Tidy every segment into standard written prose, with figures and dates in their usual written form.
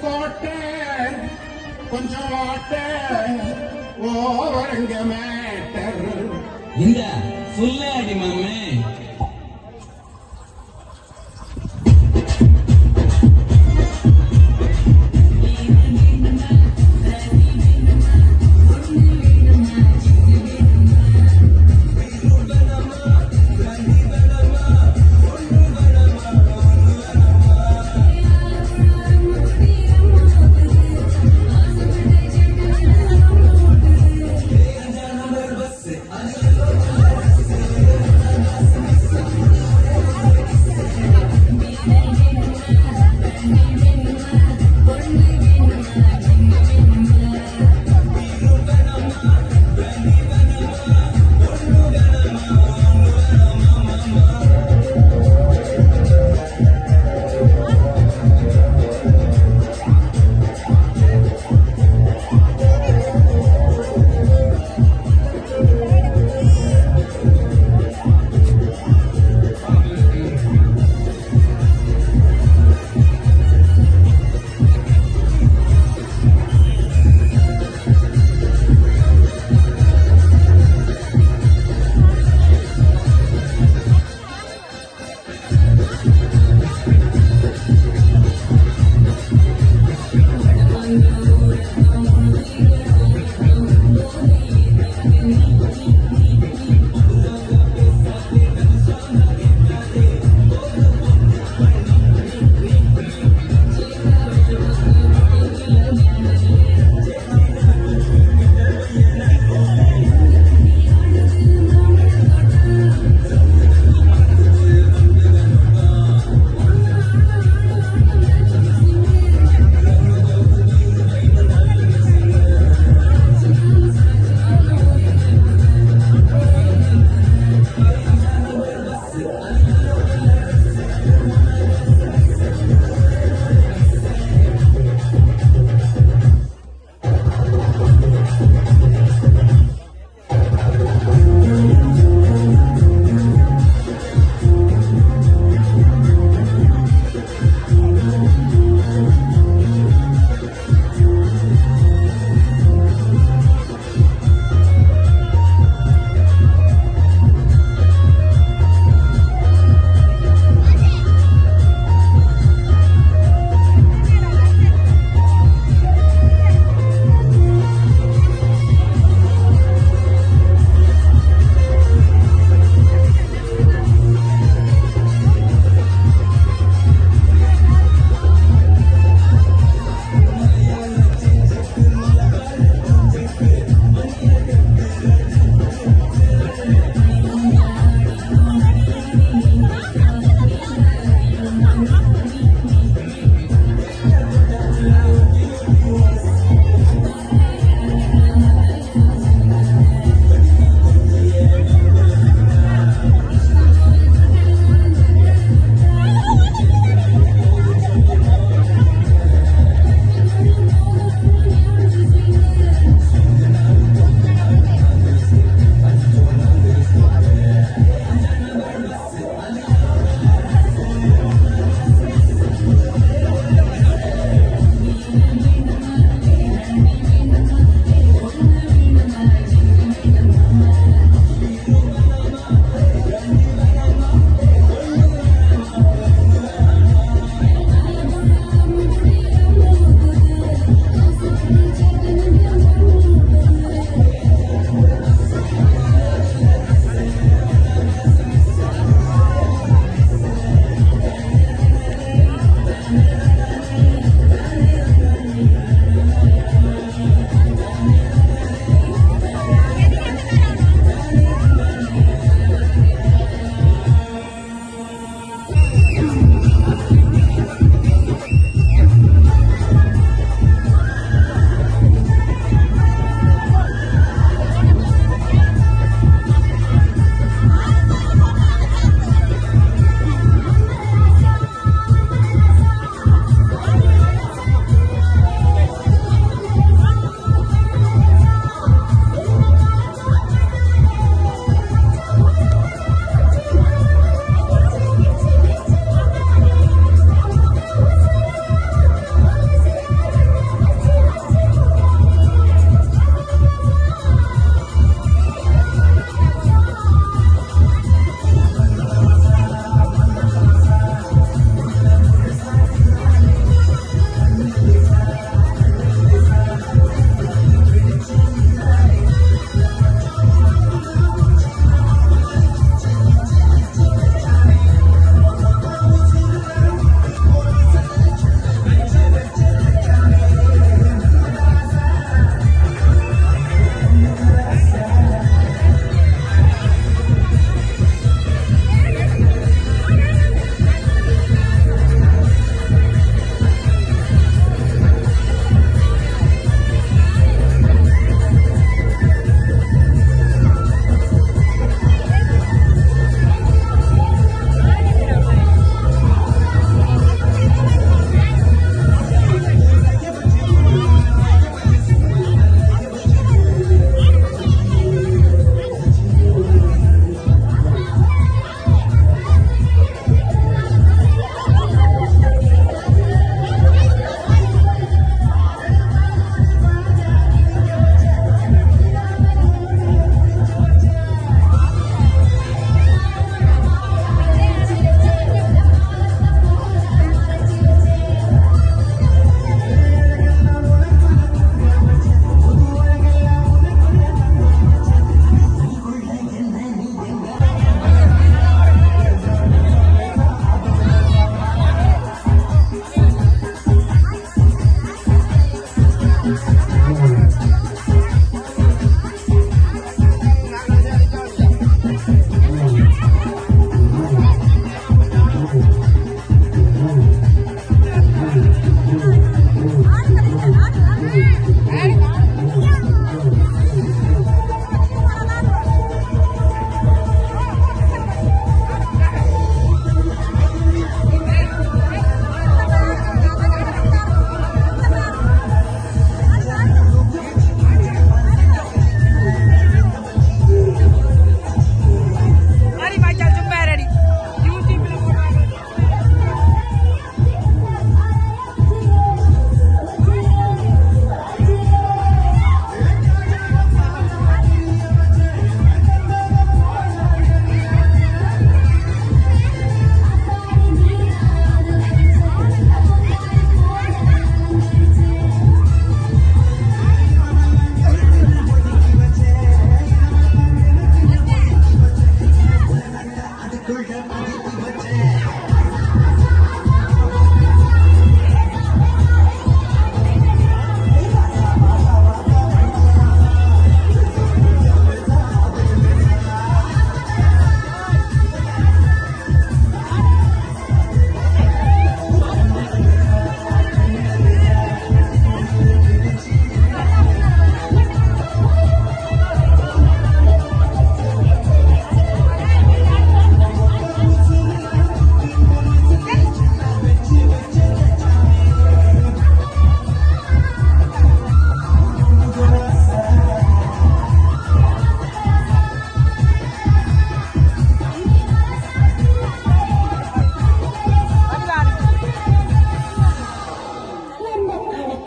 கோட்டை கொஞ்சம் ஓட்ட ஓரங்க மேட்டர் இந்த ஃபுல்லா அடி மாமே.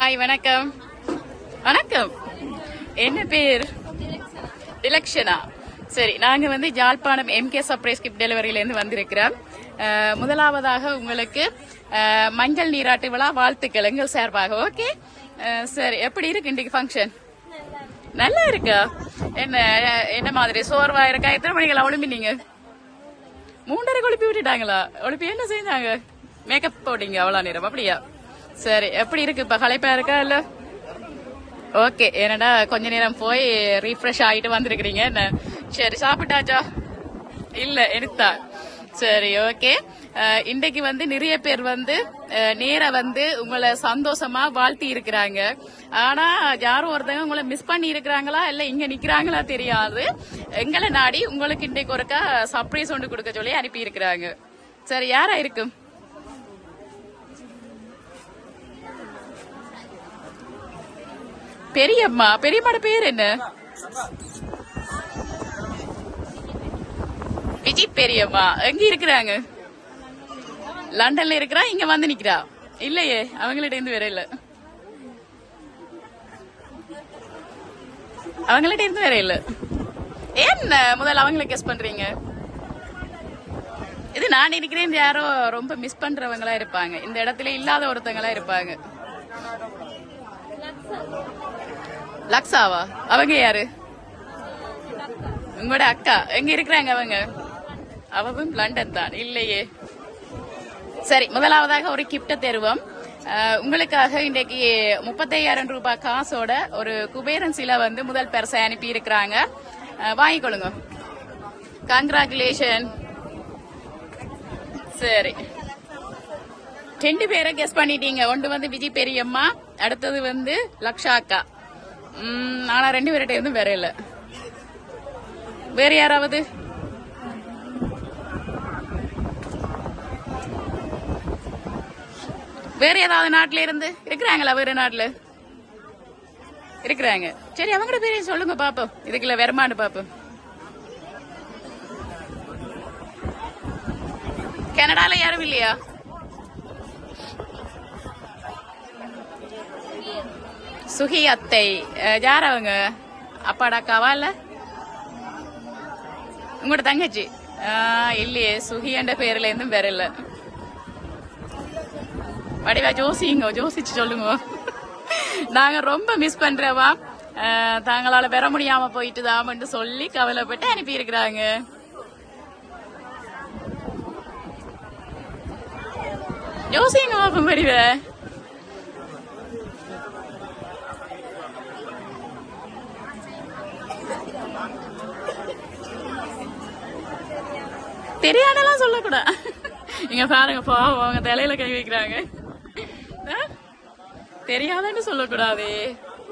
ஹாய், வணக்கம். வணக்கம். என்ன பேர்? திலக்ஷனா. சரி, நாங்க வந்து ஜாழ்ப்பாணம் MK சர்ப்ரைஸ் கிஃப்ட் டெலிவரியில இருந்து வந்திருக்கிறோம். முதலாவதாக உங்களுக்கு மஞ்சள் நீராட்டு விழா வாழ்த்துக்கள் எங்கள் சார்பாக. ஓகே, சரி. எப்படி இருக்கு இன்றைக்கு ஃபங்க்ஷன்? நல்லா இருக்கா? என்ன என்ன மாதிரி சோர்வா இருக்கா? எத்தனை மணிக்கெல்லாம் ஒழும்பினீங்க? 3:30 ஒழுப்பி விட்டுட்டாங்களா? ஒழுப்பி என்ன செஞ்சாங்க? மேக்கப் போட்டீங்க அவ்வளோ நேரம்? அப்படியா? சரி, எப்படி இருக்கு இப்ப? களைப்பா இருக்கா இல்ல? ஓகே, என்னடா கொஞ்ச நேரம் போய் ரீஃப்ரெஷ் ஆயிட்டு வந்திருக்கிறீங்க என்ன? சரி, சாப்பிட்டாச்சா? இல்ல, எடுத்தா. சரி, ஓகே. இன்றைக்கு வந்து நிறைய பேர் வந்து நேரா வந்து உங்களை சந்தோஷமா வாழ்த்தி இருக்கிறாங்க. ஆனா யாரும் ஒருத்தவங்க உங்களை மிஸ் பண்ணி இருக்கிறாங்களா இல்ல இங்க நிக்கிறாங்களா தெரியாது. எங்களை நாடி உங்களுக்கு இன்றைக்கு ஒருக்கா சர்ப்ரைஸ் ஒன்று கொடுக்க சொல்லி அனுப்பி இருக்கிறாங்க. சரி, யாரா இருக்கும்? பெரியம்மா. பெரியம்மாட பேர் என்ன? விஜய் பெரியம்மா. எங்க இருக்கிறாங்க? லண்டன்ல இருக்கிறா. இங்க வந்து நிக்கிறா? இல்லையே, அவங்கள்ட்ட இருந்து வேற இல்ல. அவங்கள்ட்ட இருந்து வேற இல்ல. என்ன முதல்ல அவங்களை கெஸ் பண்றீங்க? இது நான் இருக்கிறேன். யாரோ ரொம்ப மிஸ் பண்றவங்களா இருப்பாங்க. இந்த இடத்துல இல்லாத ஒருத்தங்களா இருப்பாங்க. லக்ஸாவா? அவங்க யாரு? உங்களோட அக்கா. எங்க இருக்கிறாங்க அவங்க? அவவும் லண்டன் தான். இல்லையே. சரி, முதலாவதாக ஒரு கிஃப்ட தருவோம். உங்களுக்காக இன்றைக்கு 35,000 ரூபாய் காசோட ஒரு குபேரன் சிலை வந்து முதல் பரிசை அனுப்பி இருக்கிறாங்க. வாங்கிக்கொள்ளுங்க. கங்க்ராச்சுலேஷன். சரி, 2 பேரை கெஸ் பண்ணிட்டீங்க. ஒன்று வந்து விஜய் பெரியம்மா, அடுத்தது வந்து லக்ஷா அக்கா. ஆனா 2 பேர்கிட்ட இருந்தும் வேற இல்ல. வேற யாராவது? வேற ஏதாவது நாட்டுல இருந்து இருக்கிறாங்களா? வேற நாட்டுல இருக்கிறாங்க. சரி, அவங்களோட பேரையும் சொல்லுங்க பாப்போம். இதுக்குள்ள வருமானு பாப்போம். கனடால யாரும் இல்லையா? சுகி அத்தை. யார் அவங்க? அப்பாடா அக்காவா இல்ல உங்களோட தங்கச்சி? இல்லையே, சுகி என்ற பேர்ல இருந்தும் வேற இல்ல. வடிவா ஜோசிங்க, ஜோசிச்சு சொல்லுங்க. நாங்க ரொம்ப மிஸ் பண்றவா, தாங்களால பெற முடியாம போயிட்டு தாமன்னு சொல்லி கவலைப்பட்டு அனுப்பி இருக்கிறாங்க. ஜோசிங்க பாப்போம் வடிவ. தெரியாதெல்லாம் சொல்லக்கூடாது. இங்க பாருங்க, பாவம் அவங்க தலையில கை வைக்கிறாங்க. தெரியாதுன்னு சொல்லக்கூடாதே.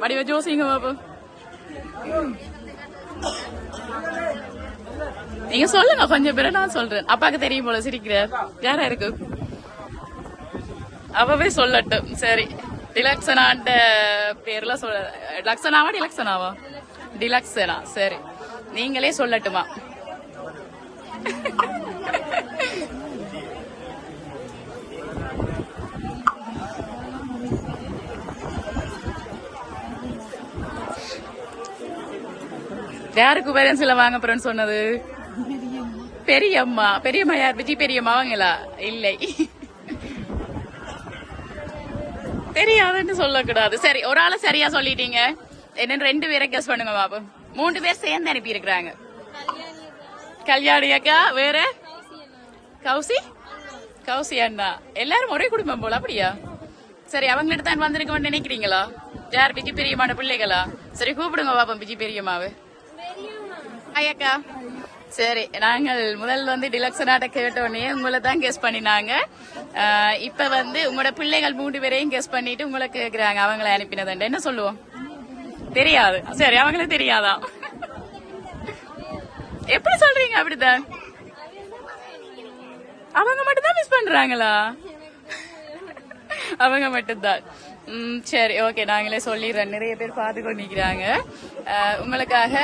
வடிவ ஜோசிங்க பாபு, நீங்க சொல்லுங்க கொஞ்சம் பேரை, நான் சொல்றேன். அப்பாக்கு தெரியும் போல சிரிக்கிறார். யாரா இருக்கு? அவவே சொல்லட்டும். சரி, டிலக்ஷனான்ற பேர்ல சொல்ல. லக்ஷனாவா டிலக்ஷனாவா? டிலக்ஷனா. சரி, நீங்களே சொல்லட்டுமா? யாருக்கு பேரன்ஸ்ல வாங்க போறேன்னு சொன்னது? பெரியம்மா. பெரியம்மா யார்? விஜய் பெரியம்மா அவங்களா? இல்லை, தெரியாதுன்னு சொல்லக்கூடாது. சரி, ஒரு ஆளை சரியா சொல்லிட்டீங்க. என்னன்னு 2 பேரை கெஸ் பண்ணுங்க பாபு. 3 பேர் சேர்ந்து அனுப்பி இருக்கிறாங்க. கல்யாணி அக்கா, வேற கௌசி, கௌசி அண்ணா. எல்லாரும் ஒரே குடும்பம் போல, அப்படியா? சரி, அவங்கள்ட்ட தான் வந்திருக்கோம்னு நினைக்கிறீங்களா? யார்? விஜய் பெரியம்மான பிள்ளைகளா? சரி, கூப்பிடுங்க பாப்பா விஜய் பெரியம்மாவு. அக்கா, சரி, நாங்கள் முதல் வந்து டிலக்ஷனாட்ட கேட்டோடனே உங்களை தான் கெஸ் பண்ணினாங்க. இப்ப வந்து உங்களோட பிள்ளைகள் 3 பேரையும் கெஸ் பண்ணிட்டு உங்களை கேக்குறாங்க அவங்களை அனுப்பினதுண்டு. என்ன சொல்லுவோம்? தெரியாது. சரி, அவங்களுக்கு தெரியாதான்? எப்படி சொல்றீங்க? அப்படித்தான் அவங்க மட்டும் தான் மிஸ் பண்றாங்களா? அவங்க மட்டும்தான். சரி, ஓகே, நாங்களே சொல்லிடுறேன். நிறைய பேர் பார்த்து கொண்டிருக்கிறாங்க உங்களுக்காக.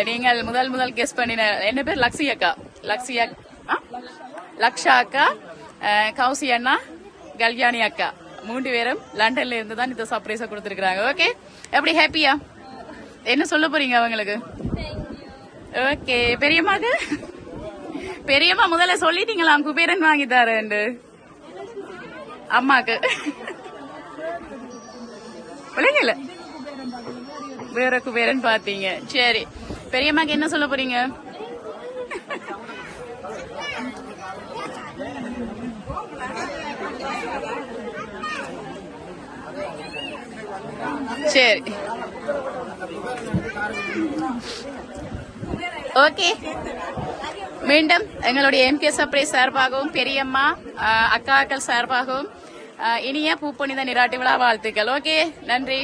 நீங்கள் முதல் கெஸ் பண்ணின என்ன பேர்? லக்ஷி அக்கா, லக்ஷா அக்கா, கௌசி அண்ணா, கல்யாணி அக்கா. 3 பேரும் லண்டன்ல இருந்து தான் இந்த சர்ப்ரைஸ கொடுத்துருக்காங்க. ஓகே, எப்படி ஹாப்பியா? என்ன சொல்ல போறீங்க அவங்களுக்கு? ஓகே, பெரியம்மாக்கு? பெரியம்மா முதல்ல சொல்லிட்டீங்களா குபேரன் வாங்கி தரேன் அம்மாக்கு? பிள்ளைங்கள வேற குபேரன் பாத்தீங்க. சரி, பெரியம்மாக்கு என்ன சொல்ல போறீங்க? சரி, ஓகே. மீண்டும் எங்களுடைய எம்கே சர்ப்ரைஸ் சார்பாகவும் பெரியம்மா அக்காக்கள் சார்பாகவும் இனிய பூப்பணித நீராட்டு விழா வாழ்த்துக்கள். ஓகே, நன்றி.